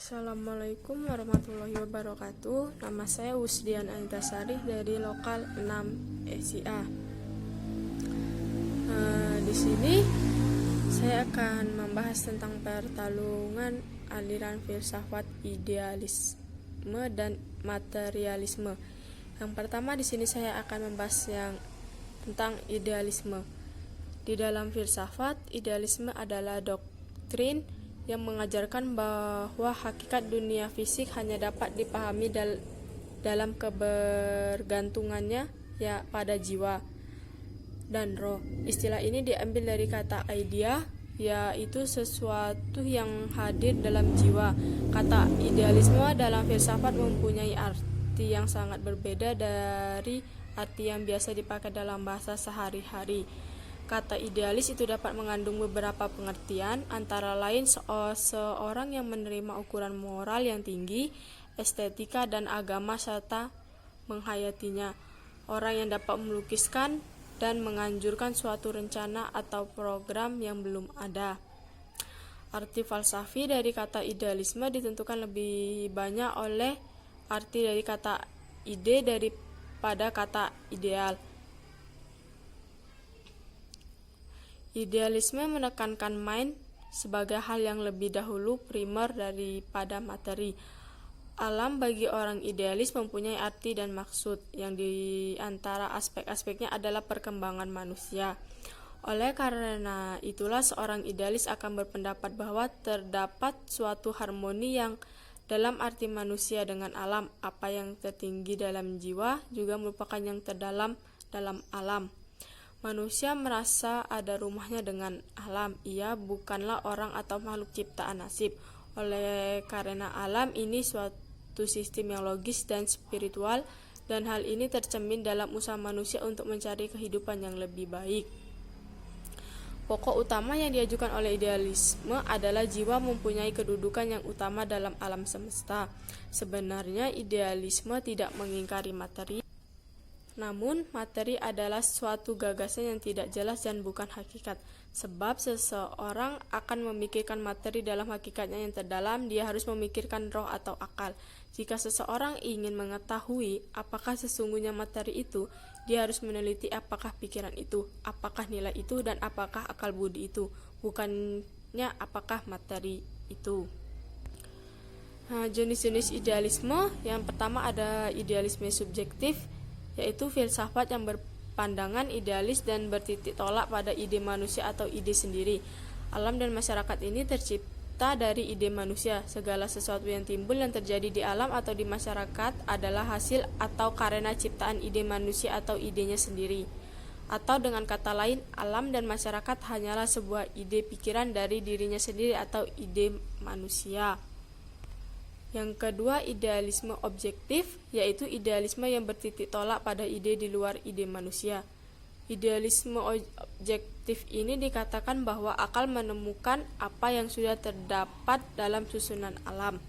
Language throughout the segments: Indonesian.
Assalamualaikum warahmatullahi wabarakatuh. Nama saya Wusdian Anitasari dari Lokal 6 SIA. Di sini saya akan membahas tentang pertarungan aliran filsafat idealisme dan materialisme. Yang pertama di sini saya akan membahas yang tentang idealisme. Di dalam filsafat, idealisme adalah doktrin yang mengajarkan bahwa hakikat dunia fisik hanya dapat dipahami dalam kebergantungannya pada jiwa dan roh. Istilah ini diambil dari kata idea, yaitu sesuatu yang hadir dalam jiwa. Kata idealisme dalam filsafat mempunyai arti yang sangat berbeda dari arti yang biasa dipakai dalam bahasa sehari-hari. Kata idealis itu dapat mengandung beberapa pengertian, antara lain seorang yang menerima ukuran moral yang tinggi, estetika dan agama serta menghayatinya. Orang yang dapat melukiskan dan menganjurkan suatu rencana atau program yang belum ada. Arti falsafi dari kata idealisme ditentukan lebih banyak oleh arti dari kata ide daripada kata ideal. Idealisme menekankan mind sebagai hal yang lebih dahulu primer daripada materi. Alam bagi orang idealis mempunyai arti dan maksud, yang di antara aspek-aspeknya adalah perkembangan manusia. Oleh karena itulah seorang idealis akan berpendapat bahwa terdapat suatu harmoni yang dalam arti manusia dengan alam. Apa yang tertinggi dalam jiwa juga merupakan yang terdalam dalam alam. Manusia merasa ada rumahnya dengan alam. Ia bukanlah orang atau makhluk ciptaan nasib. Oleh karena alam ini suatu sistem yang logis dan spiritual, dan hal ini tercermin dalam usaha manusia untuk mencari kehidupan yang lebih baik. Pokok utama yang diajukan oleh idealisme adalah jiwa mempunyai kedudukan yang utama dalam alam semesta. Sebenarnya idealisme tidak mengingkari materi, namun materi adalah suatu gagasan yang tidak jelas dan bukan hakikat. Sebab seseorang akan memikirkan materi dalam hakikatnya yang terdalam, dia harus memikirkan roh atau akal. Jika seseorang ingin mengetahui apakah sesungguhnya materi itu, dia harus meneliti apakah pikiran itu, apakah nilai itu, dan apakah akal budi itu, bukannya apakah materi itu. Jenis-jenis idealisme, yang pertama ada idealisme subjektif, yaitu filsafat yang berpandangan idealis dan bertitik tolak pada ide manusia atau ide sendiri. Alam dan masyarakat ini tercipta dari ide manusia. Segala sesuatu yang timbul dan terjadi di alam atau di masyarakat adalah hasil atau karena ciptaan ide manusia atau idenya sendiri. Atau dengan kata lain, alam dan masyarakat hanyalah sebuah ide pikiran dari dirinya sendiri atau ide manusia. Yang kedua, idealisme objektif, yaitu idealisme yang bertitik tolak pada ide di luar ide manusia. Idealisme objektif ini dikatakan bahwa akal menemukan apa yang sudah terdapat dalam susunan alam.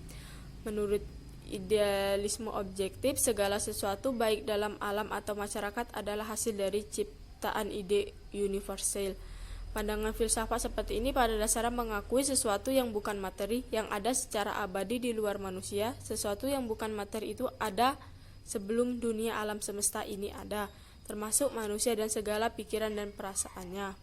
Menurut idealisme objektif, segala sesuatu baik dalam alam atau masyarakat adalah hasil dari ciptaan ide universal. Pandangan filsafat seperti ini pada dasarnya mengakui sesuatu yang bukan materi yang ada secara abadi di luar manusia. Sesuatu yang bukan materi itu ada sebelum dunia alam semesta ini ada, termasuk manusia dan segala pikiran dan perasaannya.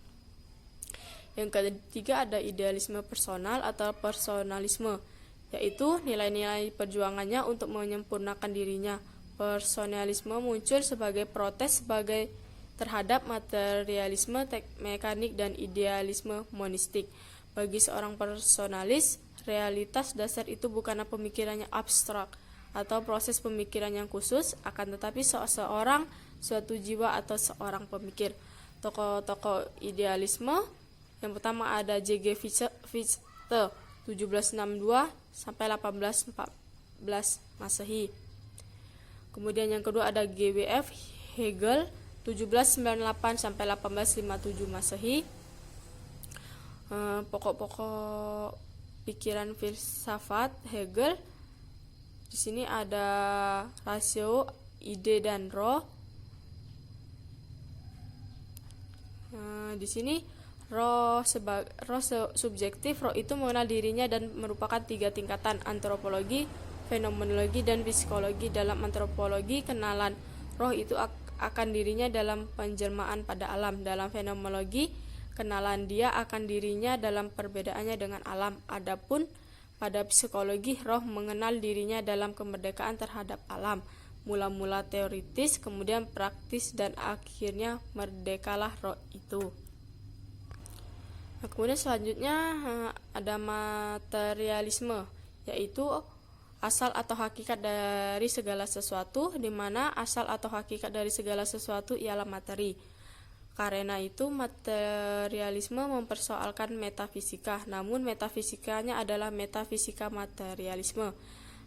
Yang ketiga ada idealisme personal atau personalisme, yaitu nilai-nilai perjuangannya untuk menyempurnakan dirinya. Personalisme muncul sebagai protes terhadap materialisme mekanik dan idealisme monistik. Bagi seorang personalis, realitas dasar itu bukanlah pemikirannya abstrak atau proses pemikiran yang khusus, akan tetapi seseorang, suatu jiwa atau seorang pemikir. Tokoh-tokoh idealisme, yang pertama ada J.G. Fichte 1762 sampai 1814 Masehi. Kemudian yang kedua ada G.W.F. Hegel 1798 sampai 1857 Masehi. Pokok-pokok pikiran filsafat Hegel. Di sini ada rasio ide dan roh. Di sini Subjektif, roh itu mengenal dirinya dan merupakan 3 tingkatan: antropologi, fenomenologi, dan psikologi. Dalam antropologi, kenalan roh itu akan dirinya dalam penjelmaan pada alam. Dalam fenomenologi, kenalan dia akan dirinya dalam perbedaannya dengan alam. Adapun pada psikologi, roh mengenal dirinya dalam kemerdekaan terhadap alam. Mula-mula teoritis, kemudian praktis, dan akhirnya merdekalah roh itu. Nah, kemudian selanjutnya ada materialisme, yaitu asal atau hakikat dari segala sesuatu, di mana asal atau hakikat dari segala sesuatu ialah materi. Karena itu materialisme mempersoalkan metafisika, namun metafisikanya adalah metafisika materialisme.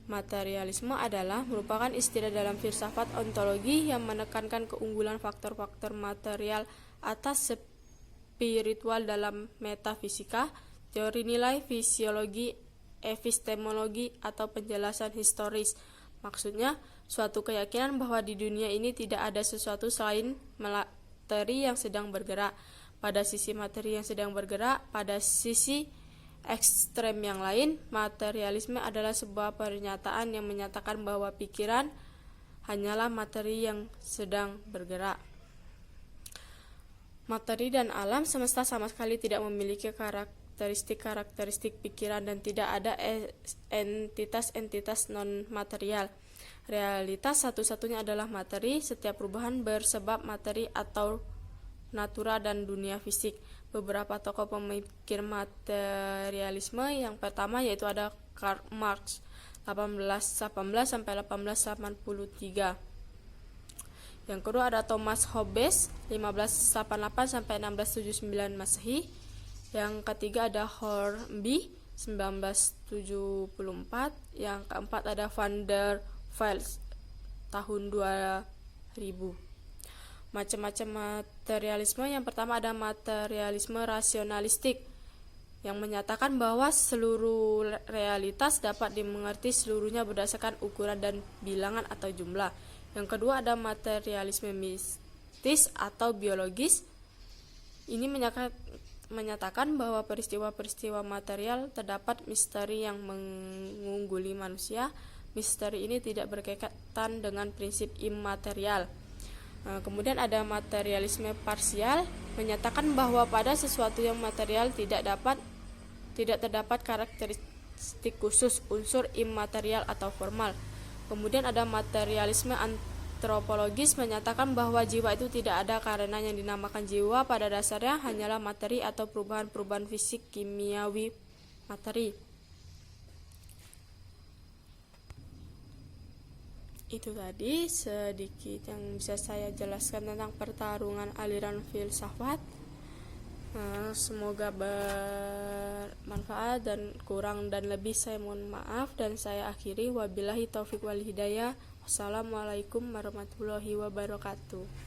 Materialisme adalah merupakan istilah dalam filsafat ontologi yang menekankan keunggulan faktor-faktor material atas spiritual. Dalam metafisika, teori nilai, fisiologi, epistemologi, atau penjelasan historis. Maksudnya, suatu keyakinan bahwa di dunia ini tidak ada sesuatu selain materi yang sedang bergerak. Pada sisi materi yang sedang bergerak, pada sisi ekstrem yang lain, materialisme adalah sebuah pernyataan yang menyatakan bahwa pikiran hanyalah materi yang sedang bergerak. Materi dan alam semesta sama sekali tidak memiliki karakteristik pikiran, dan tidak ada entitas-entitas non-material. Realitas satu-satunya adalah materi. Setiap perubahan bersebab materi atau natura dan dunia fisik. Beberapa tokoh pemikir materialisme yang pertama yaitu ada Karl Marx 1818 sampai 1883. Yang kedua ada Thomas Hobbes 1588 sampai 1679 Masehi. Yang ketiga ada Hornby 1974. Yang keempat ada Van der Waals tahun 2000. Macam-macam materialisme. Yang pertama ada materialisme rasionalistik yang menyatakan bahwa seluruh realitas dapat dimengerti seluruhnya berdasarkan ukuran dan bilangan atau jumlah. Yang kedua ada materialisme mistis atau biologis. Ini menyatakan bahwa peristiwa-peristiwa material terdapat misteri yang mengungguli manusia. Misteri ini tidak berkaitan dengan prinsip imaterial. Kemudian ada materialisme parsial, menyatakan bahwa pada sesuatu yang material tidak terdapat karakteristik khusus, unsur imaterial atau formal. Kemudian ada materialisme antropologis, menyatakan bahwa jiwa itu tidak ada karena yang dinamakan jiwa pada dasarnya hanyalah materi atau perubahan-perubahan fisik kimiawi materi. Itu tadi sedikit yang bisa saya jelaskan tentang pertarungan aliran filsafat. Semoga bermanfaat, dan kurang dan lebih saya mohon maaf, dan saya akhiri wabillahi taufik wal hidayah. Wassalamualaikum warahmatullahi wabarakatuh.